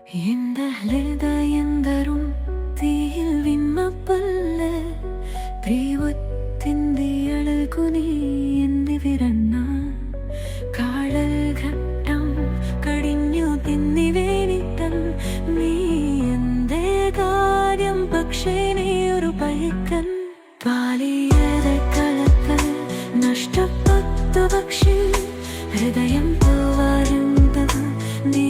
എന്റെ ഹൃദയന്തരും തീയിൽ വിമ്മപ്പല്ല പ്രിയത്തിന്റെ അഴകുനീ എന്റെ വിരണ്ണ കാഴൽ ഘട്ടം കടിഞ്ഞു തിന്നിവേനിത്തൻ നീ എന്റെ കാര്യം പക്ഷേ നീ ഒരു പയക്കൻ പാലിയത കളക്കൽ നഷ്ടപ്പെട്ടു പക്ഷി ഹൃദയം പോവാറുണ്ടത് നീ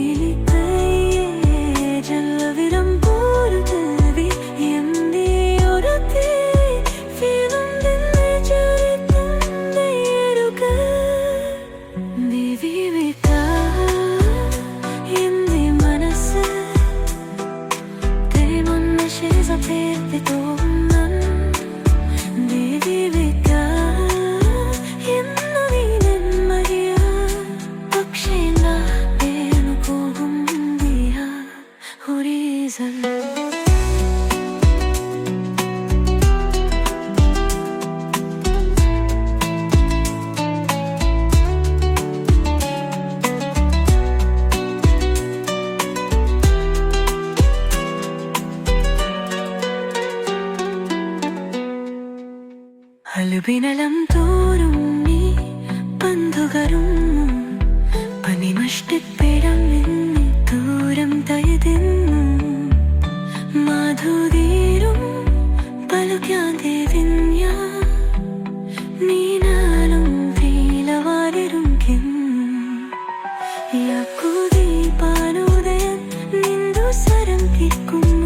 അലുപിനലം തോറും നീ പന്തുകരും പനിമഷ്ടിപ്പിടം നിന്നെ ദൂരം തയതിന്നു മാധുരീരും പലുക്കാതെ വിന്യ നീനാലും വീലവാരിരുങ്കിൻ യാക്കുതി പാനോദയം നിന്ദു സരം കിക്കുന്നു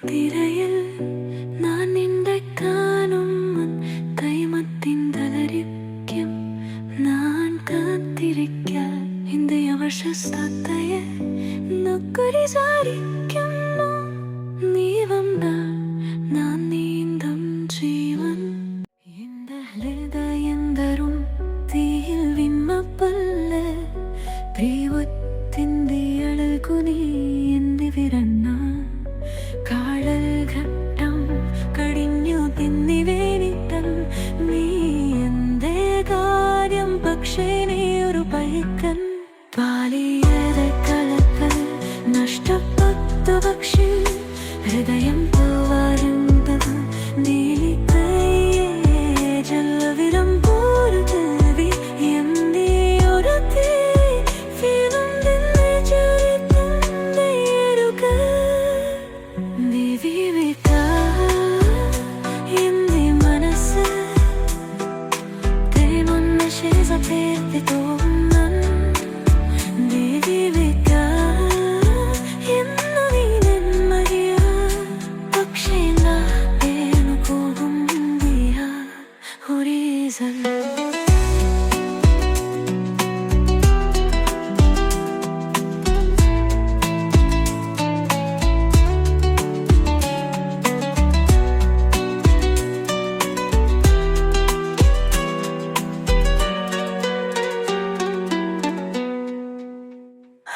തിരയിൽ ഞാൻ നിന്റെ കാണും കൈമത്തിൻ തളരിക്കും ഞാൻ കാത്തിരിക്കാൻ എന്റെ അവശസ്തയെ നൊക്കുരി സാരിക്കുന്നു നീ വന്നാൽ ഞാൻ നീന്തും ജീവൻ എന്റെ ഹൃദയന്തരും തീയിൽ വിമ്മപ്പല്ല പ്രിയത്തിന്റെ അഴകുനീ എന്റെ വിരണ്ണ കാഴൽ ഘട്ടം കടിഞ്ഞു തിന്നിവേനിത്തൻ നീ എന്റെ കാര്യം പക്ഷേ നീ ഒരു പയക്കൻ പാലിയത കളക്കൽ നഷ്ടപ്പെട്ടു പക്ഷി ഹൃദയം പോവാറുണ്ടത് നീ ജലവിരം പോരുതവി എന്നീ ഒരു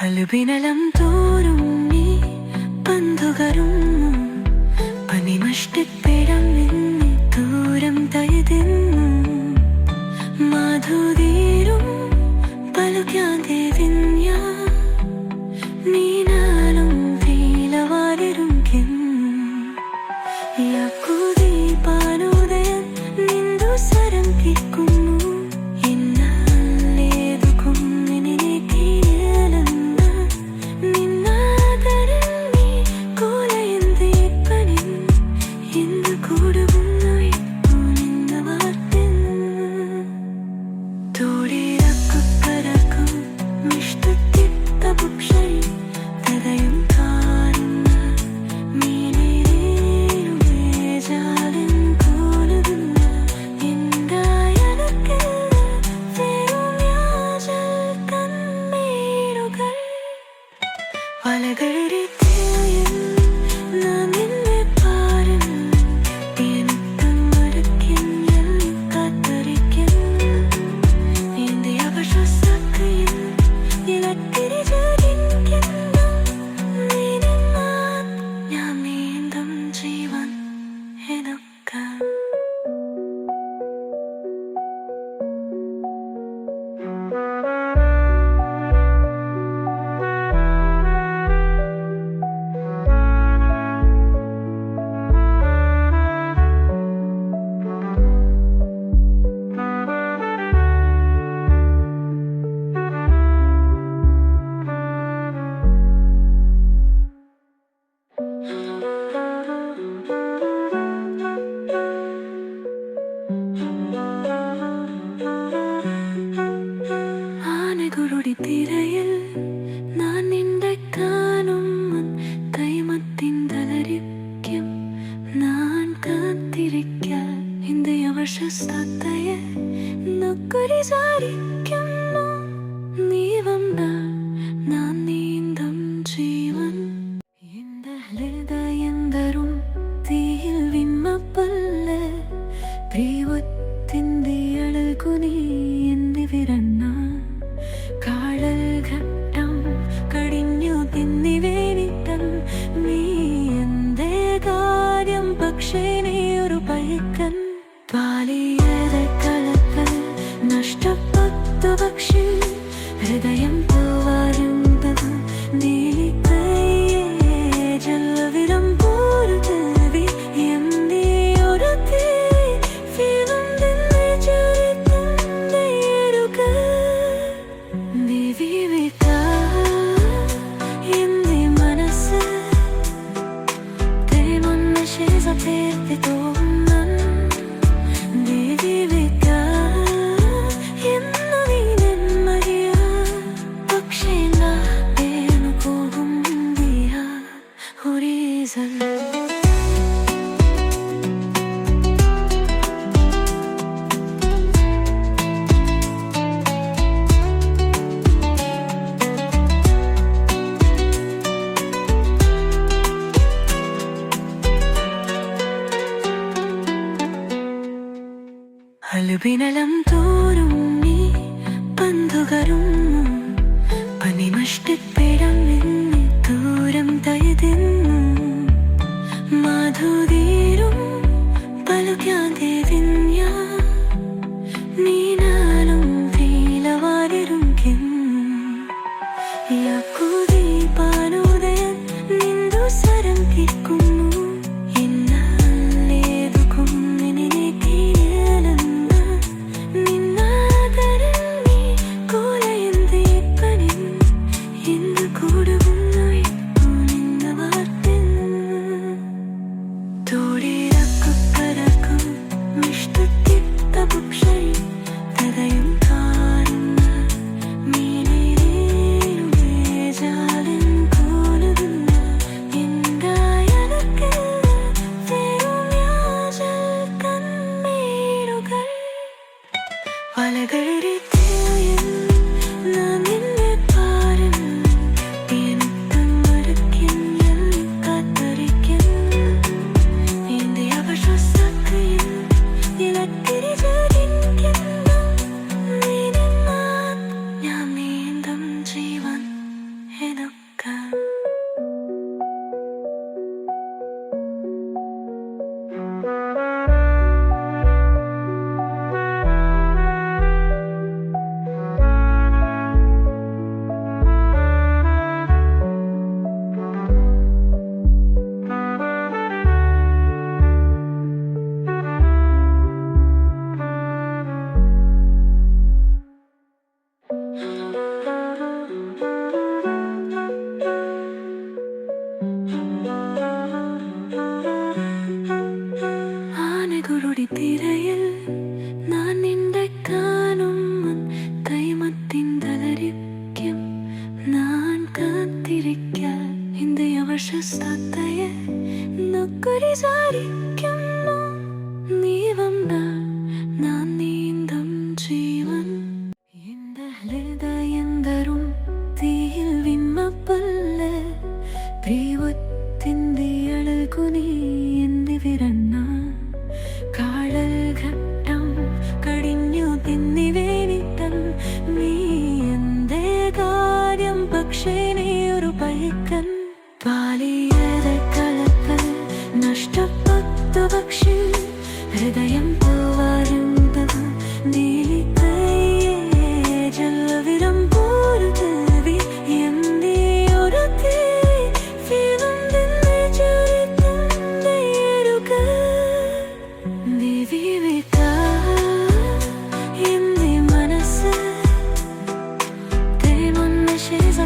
അലുപിനലം തോറും നീ പന്തുകരും പനിമഷ്ടിപ്പിടം നിന്നെ ദൂരം തഴുതിന്നു മാധുതീരും പലുക്കാതെ വിന്യ നീനാലും തീലവാരിരും കിം യാക്കുതി പാനോദയം നിന്ദു സരം കിക്കുന്നു തിരയിൽ ഞാൻ നിന്റെ കാണും കൈമത്തിൻ തളരിക്കും ഞാൻ കാത്തിരിക്കാൻ എന്റെ അവശസ്തയെ നൊക്കൊരി സാരിക്കുന്നു നീ വന്നാൽ ഞാൻ നീന്തം ജീവൻ എന്റെ ഹൃദയം തരും തീയിൽ വിമ്മപ്പല്ല പ്രിയത്തിന്റെ അഴകു നീ എന്നെ വിരണ്ണ കാടൽ ഘട്ടം കടിഞ്ഞു തിന്നിവേനിട്ടൽ നീ എന്തേ കാര്യം പക്ഷേ നീ ഒരു പൈക്കൻ പാലിയത കളക്കൽ നഷ്ടപ്പെട്ടു പക്ഷി ഹൃദയം പോവാറുണ്ടത് നീ കയ്യേ ജലവിരം പോരുതവി എന്തേ ഒരു തീ ഫീലും നിന്നെ ചരിത്തന്റെ എരുക അലുപിനലം തോറും നീ പന്തുകരും പനിമഷ്ടിപ്പിടം നിന്നെ ദൂരം തഴുതിന്നു മാധുതീരും പലുക്കാതെ വിന്യ നീനാലും തീലവാരിരും കിം യാക്കുതി പാനോദയം നിന്ദു സരം കിക്കുന്നു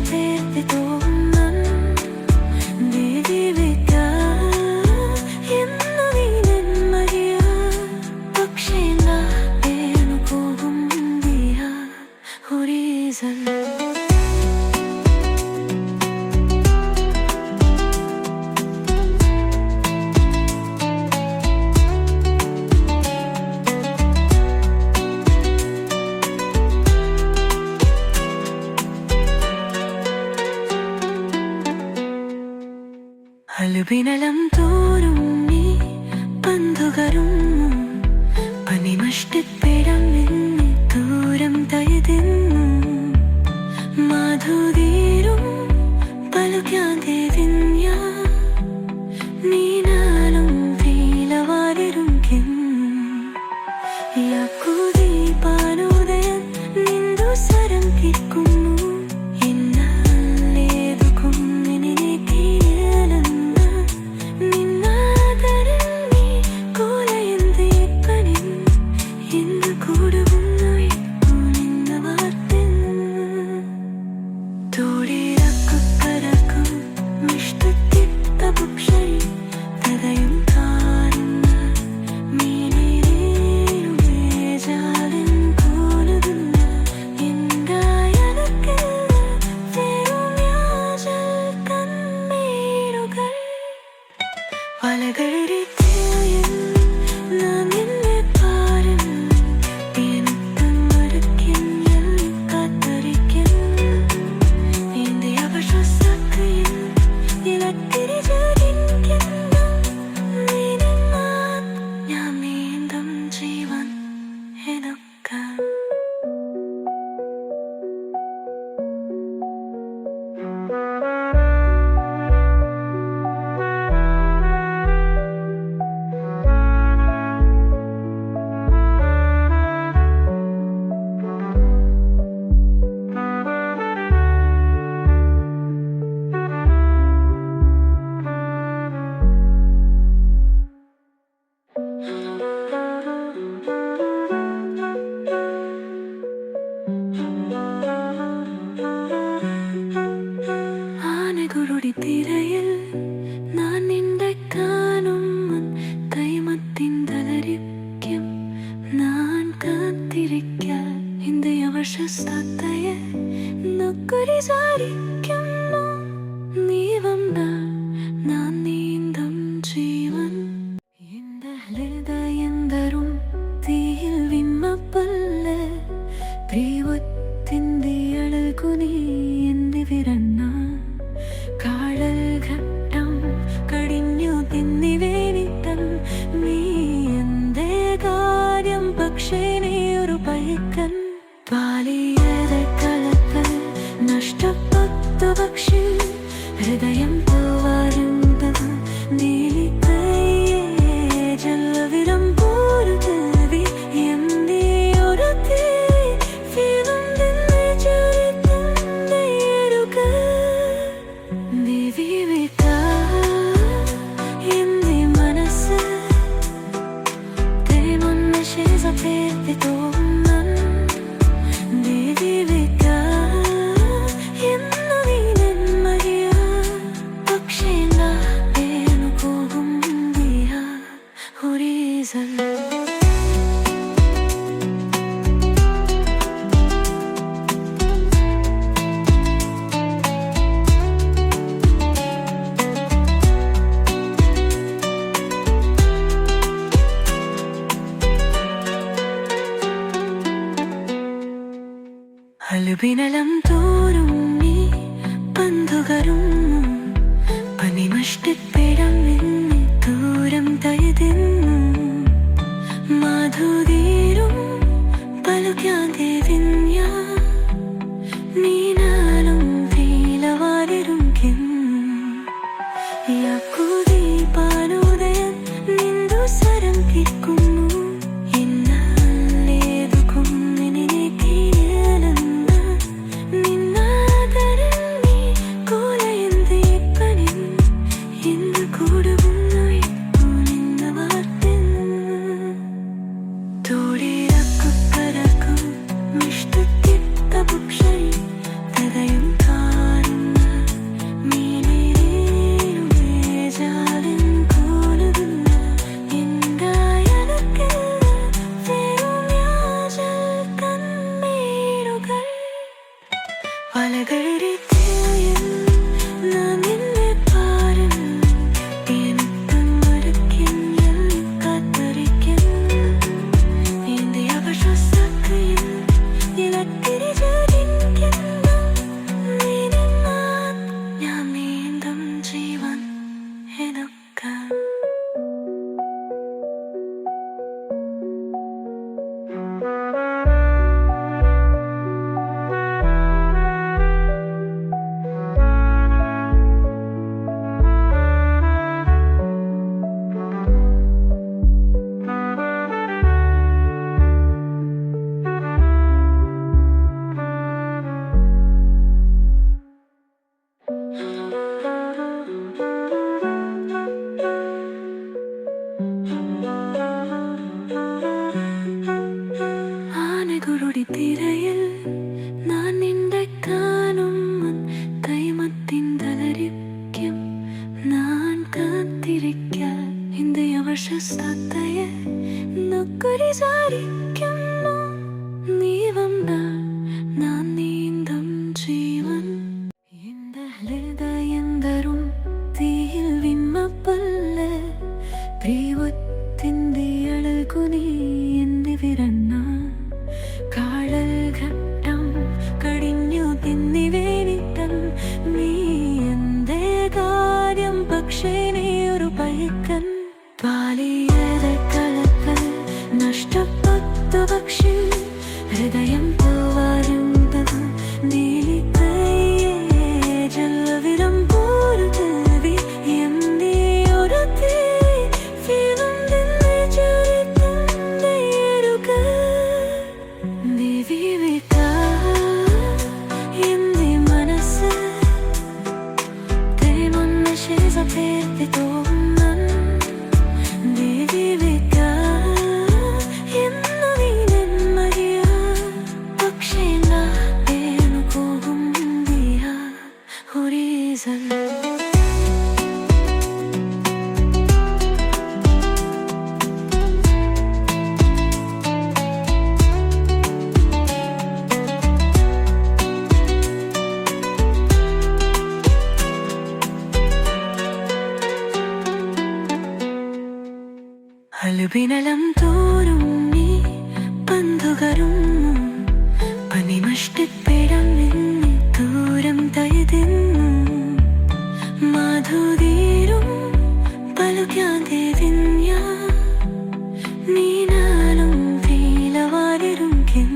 പേർത്തിതോ നൻ ദേവിക എന്നു നീനെന്മറിയ പക്ഷേ നാടേണു പോകും ദിയ horizon അലുപിനലം തോറും നീ പന്തുകരും പനിമഷ്ടിപ്പിടം നിന്നെ ദൂരം തയതിന്നു മാധുതീരും പലുക്കാതെ വിന്യ നീനാലും വീലവാരിരുംകിം യാക്കുതി പാനോദയൻ നിന്ദു സരം കിക്കുന്നു തിരയിൽ ഞാൻ നിന്റെ കാണും കൈമത്തിൻ തളരിക്കും ഞാൻ കാത്തിരിക്കാൻ ഇന്ത്യ വർഷത്തെ നൊക്കുരി സാരിക്കുന്നു നീ വന്നാൽ ഞാൻ നീന്തും ജീവൻ എന്റെ ഹൃദയം തരും തീയിൽ വിമ്മപ്പല്ല പ്രിയത്തിൻ്റെ അഴകു നീ എന്റെ വിരണ്ണ ഘട്ടം കടിഞ്ഞു തിന്നിവേനിത്തൻ നീ എന്തേ കാര്യം പക്ഷേ നീ ഒരു പൈക്കൻ പാലിയത കളത്ത് നഷ്ടപ്പെട്ടു പക്ഷി ഹൃദയം പോവാറുണ്ടത് നീ ജലവിരം പോരുതവി എന്നീ ഒരു അലുപിനലം തോറും നീ പന്തുകരും പനിമഷ്ടിപ്പിടം നിന്നെ ദൂരം തയതിന്നു മാധുതീരും പലുക്കാതെ വിന്യ നീനാലും വീലവാരിരുംകിം യാക്കുതി പാനോദയൻ നിന്ദു സരം കിക്കുന്നു വിചാരിക്കുന്നു നീ വന്നാൽ ഞാൻ നീന്തും ജീവൻ എന്റെ ഹൃദയം തരും തീയിൽ വിമ്മപ്പല്ല പ്രിയത്തിന്റെ അഴകു നീ എന്റെ വിരണ്ണ കാഴൽ ഘട്ടം കടിഞ്ഞു തിന്നി വേണിട്ടൻ നീ എന്റെ കാര്യം പക്ഷേ നീ ഒരു പൈക്കൻ പാലിയത കളക്കൽ നഷ്ടപ്പെട്ടു പക്ഷി ഹൃദയം പോവാറുണ്ടത് നീലി കയ്യേ ജലവിരം പോരുതവി എന്നീ ഒരു തീ ഫീലും ദില്ലെ ചുരിത്തന്റെ എരുക നീ വിവിക എന്നീ മനസ്സ് തേമൊന്ന ശേഷ പേർത്തി തോന്നൻ നീ വിവിക എന്നു നീ നെന്മരിയ പക്ഷേ നാ ഏണു പോകും ദിയ ഹൊറീസൺ അലുപിനലം തോറും നീ പന്തുകരും പനിമഷ്ടിപ്പിടം നിന്നെ ദൂരം തഴുതിന്നു മാധുതീരും പലുക്കാതെ വിന്യ നീനാലും വീലവാലിരുങ്കിൻ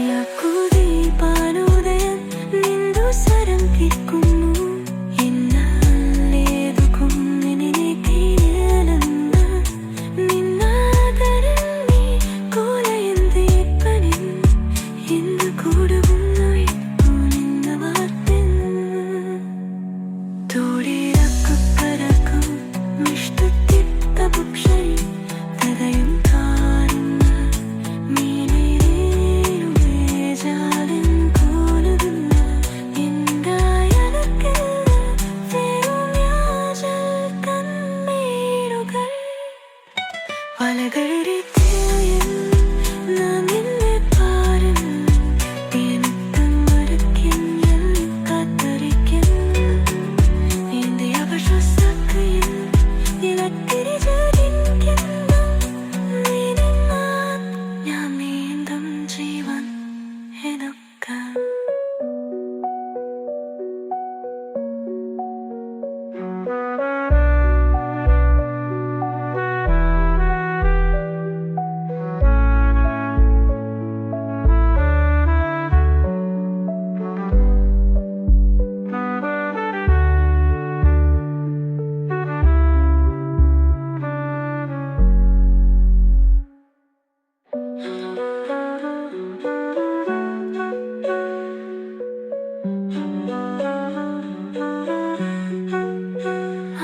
യാക്കുതി പാലുദയം നിന്ദു സരം കിക്കുന്നു ഇന്നല്ലേതു കുന്നിനെ കീഴലന്ന നിന്നാദരം നീ കോലയന്തി പനിൻ ഇന്ന് കൂടുന്നു ഇപ്പു നിന്ന വാർത്തിൻ തോടിരക്കു കരക്കും മിഷ്ടത്തിത്ത ഭുക്ഷൈ ഹൃദയം കാണുന്ന മീനേരുവേ ജാലിൻ കോലുന്ന എന്തായലക്ക് വെറുമ്യാജൽ കണ്ണീരുകൾ വലകളിരിത്തിയിൽ നാം നിന്നെ പാരും തേനത്തം മരക്കിൻ എല്ലി കാത്തരിക്കൻ എന്റെ അവശസക്കയിൽ ഇലത്തിരി ചരിക്കുന്നു നീ നിന്നാൽ ഞാൻ നീന്തും ജീവൻ എന്നൊക്കെ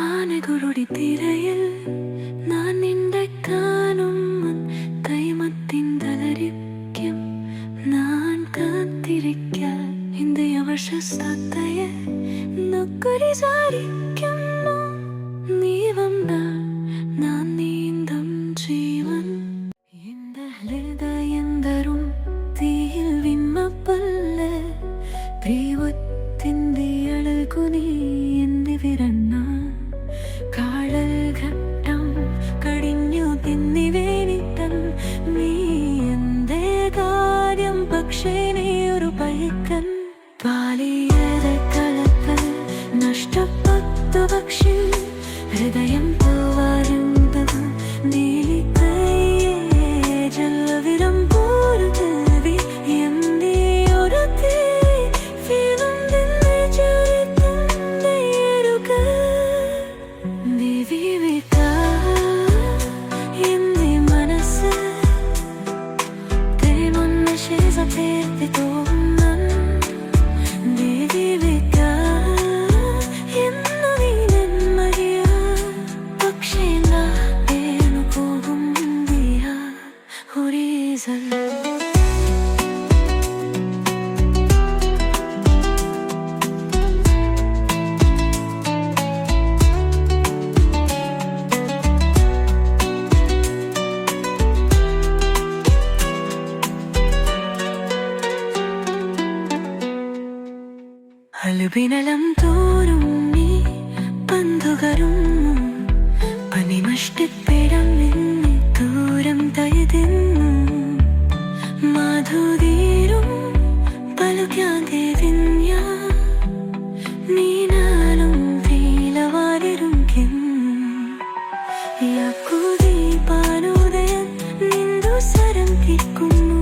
ആനകളുടെ തിരയിൽ ഞാൻ നിന്റെ കാണും കൈമത്തിൻ തലരിക്കും ഞാൻ കാത്തിരിക്കാൻ എന്റെ അവശസ്തയെ നൊക്കുരി സാരിക്കുന്നു നീ വന്നാൽ ഞാൻ നീന്തും ജീവൻ എന്റെ ഹൃദയം തരും തീയിൽ വിമ്മപ്പല്ല പ്രിയത്തിന്റെ അഴകു നീ എന്റെ വിരണ്ണ കാഴൽ ഘട്ടം കടിഞ്ഞു തിന്നി വേണിട്ടൻ നീ എന്റെ കാര്യം പക്ഷേ നീ ഒരു പൈക്കൻ പാലിയത കളക്കൽ നഷ്ടപ്പെട്ടു പക്ഷി ഹൃദയം പോവാറുണ്ടത് നീലി കയ്യേ ജലവിരം പോരുതവി എന്നീ ഒരു തീ ഫീലും ദില്ലെ ചുരിത്തന്റെ എരുക നീ വിവിക എന്നീ മനസ്സ് തേമൊന്ന ശേഷ പേർത്തി തോന്നൻ നീ വിവിക എന്നു നീ നെന്മരിയ പക്ഷേ നാ ഏണു പോകും ദിയ ഹൊറീസൺ ഹലുബിനലം തോറും നീ ബന്ധുകരും പനിമഷ്ടിപ്പിടം നിന്നെ ദൂരം തഴുതിന്നു മാധുരീരും പലുക്കാതെ വിന്യ നീനാലും തീലവാരിരുങ്കിൻ യാക്കുതി പാനോദയം നിന്ദു സരം കിക്കുന്നു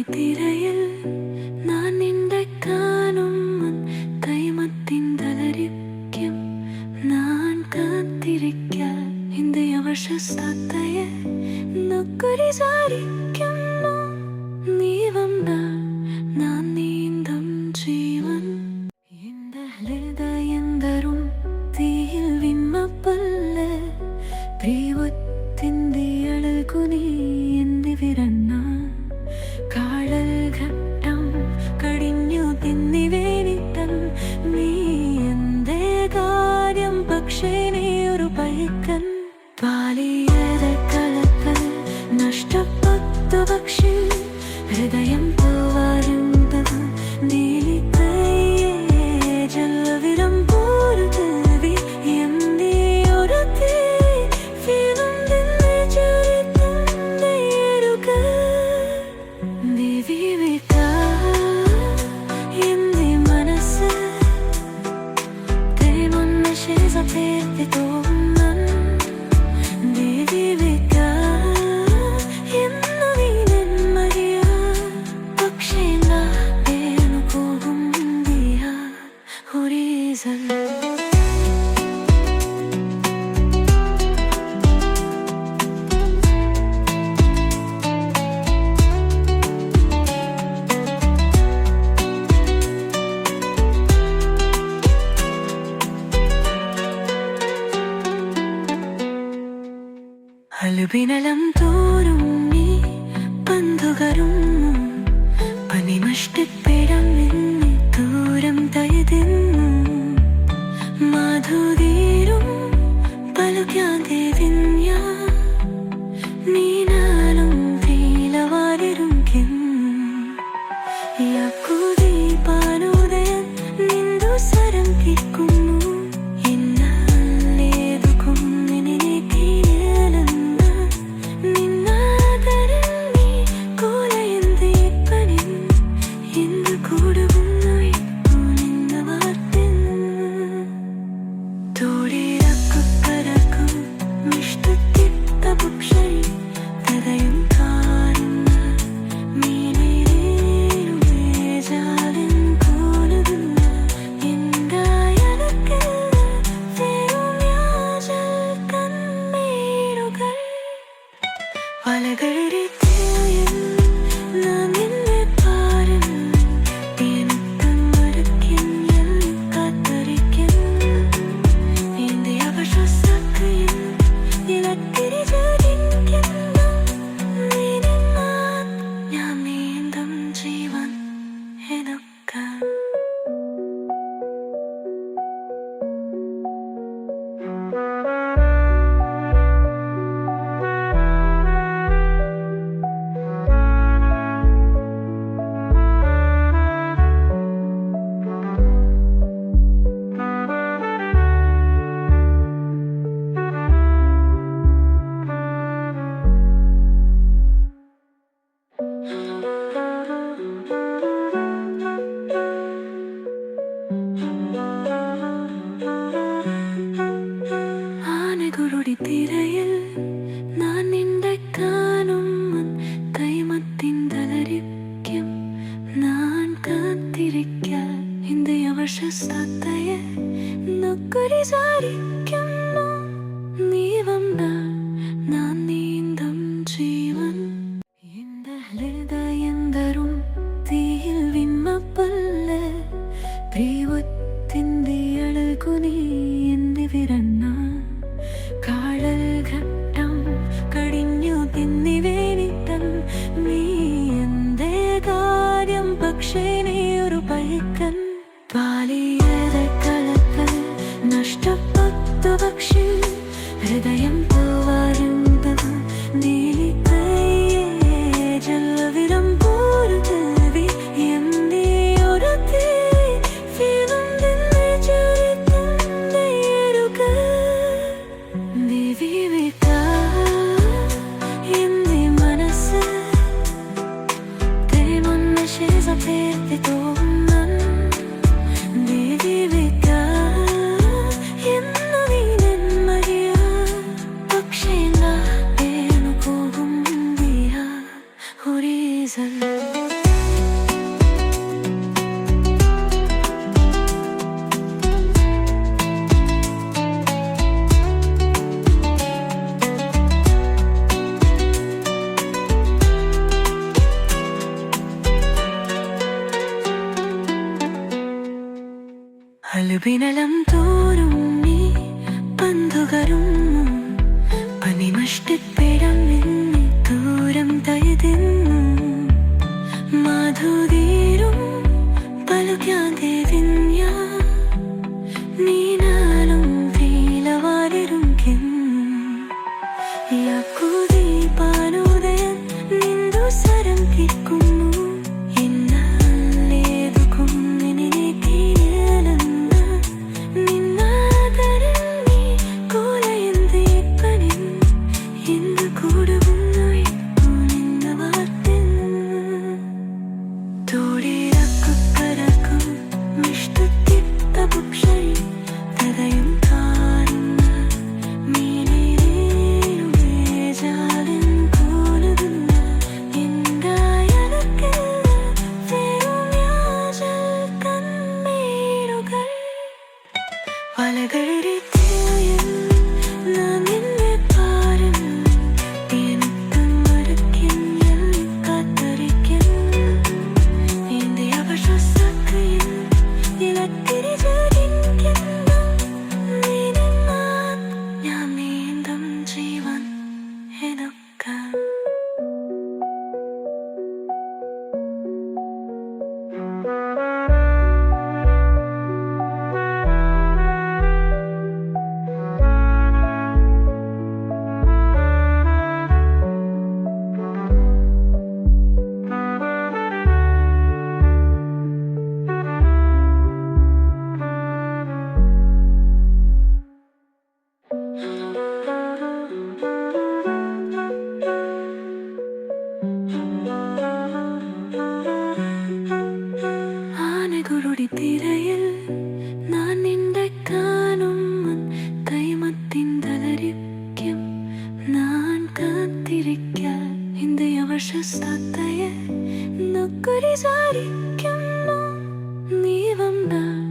തിരയിൽ ഞാൻ നിന്റെ കാണും കൈമത്തിൻ തളരിക്കും ഞാൻ കാത്തിരിക്കാൻ എന്റെ അവശസ്തയെ നൊക്കുരി സാരിക്കുന്നു നീ വന്നാൽ ഞാൻ നീന്തും ജീവൻ എന്റെ ഹൃദയം തരും തീയിൽ വിമ്മപ്പല്ല പ്രിയത്തിന്റെ അഴകു നീ എന്നെ വിരന്ന കാഴൽ ഘട്ടം കടിഞ്ഞു തിന്നിവേനിട്ടൽ നീ എന്തേ കാര്യം പക്ഷേ നീ ഒരു പൈക്കൻ പാലിയത കളക്കൽ നഷ്ടപ്പെട്ടു പക്ഷി ഹൃദയം പോവാറുണ്ടത് നീലിക്കൈയേ ജലവിരം പോരുതവി എന്നീ ഒരു തീ ഫീലും നിന്നെ ചരിത്തരുക ഹലുബിനലം തോറും നീ ബന്ധുകരും പനിമഷ്ടിപ്പിടം നിന്നെ ദൂരം തഴുതിന്നു മാധുരീരും പലുക്കാതെ വിന്യ നീനാലും തീലവാരിരുങ്കിൻ യാക്കുതി പാനോദയം നിന്ദു സരം കിക്കുന്നു മരുപിനലം തോറും നീ പന്തുകരും പനിമഷ്ടിപ്പിടം നിന്നെ ദൂരം തയതിന്നു മാധുതീരും പലുക്കാതെ വിന്യ നീനാലും വീലവാരിരും കിം യാക്കുതി പാനോദയം നിന്ദു സരം കിക്കുന്നു തിരയിൽ ഞാൻ നിന്റെ കാണും കൈമത്തിൻ തളരിക്കും ഞാൻ കാത്തിരിക്കാൻ എന്റെ അവശസ്തയെ നൊക്കുരി സാരിക്കുന്നു നീ വന്നാൽ